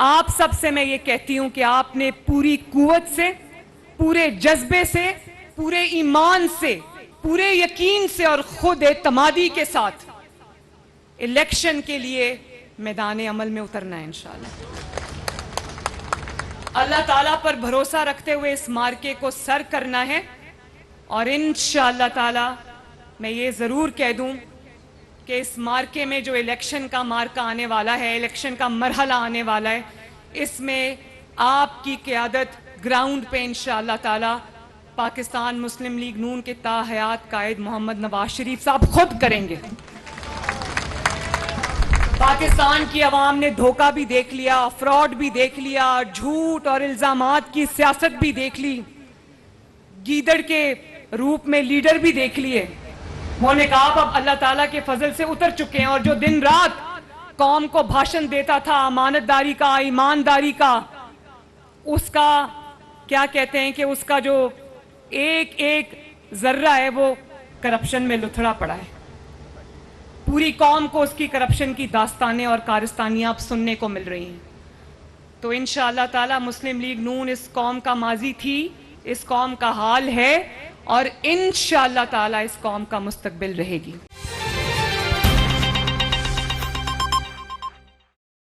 آپ سب سے میں یہ کہتی ہوں کہ آپ نے پوری قوت سے، پورے جذبے سے، پورے ایمان سے، پورے یقین سے اور خود اعتمادی کے ساتھ الیکشن کے لیے میدان عمل میں اترنا ہے انشاءاللہ۔ اللہ تعالیٰ پر بھروسہ رکھتے ہوئے اس مارکے کو سر کرنا ہے، اور انشاءاللہ تعالیٰ میں یہ ضرور کہہ دوں کہ اس مارکے میں جو الیکشن کا مارکہ آنے والا ہے، الیکشن کا مرحلہ آنے والا ہے، اس میں آپ کی قیادت گراؤنڈ پہ انشاءاللہ تعالیٰ پاکستان مسلم لیگ نون کے تاحیات قائد محمد نواز شریف صاحب خود کریں گے۔ پاکستان کی عوام نے دھوکہ بھی دیکھ لیا، فراڈ بھی دیکھ لیا، جھوٹ اور الزامات کی سیاست بھی دیکھ لی، گیدڑ کے روپ میں لیڈر بھی دیکھ لیے۔ انہوں نے کہا اب اللہ تعالیٰ کے فضل سے اتر چکے ہیں، اور جو دن رات قوم کو بھاشن دیتا تھا امانت داری کا، ایمانداری کا، اس کا کیا کہتے ہیں کہ اس کا جو ایک ایک ذرہ ہے وہ کرپشن میں لتھڑا پڑا ہے۔ پوری قوم کو اس کی کرپشن کی داستانیں اور کارستانیاں اب سننے کو مل رہی ہیں۔ تو انشاءاللہ تعالیٰ مسلم لیگ نون اس قوم کا ماضی تھی، اس قوم کا حال ہے، اور انشاءاللہ تعالیٰ اس قوم کا مستقبل رہے گی۔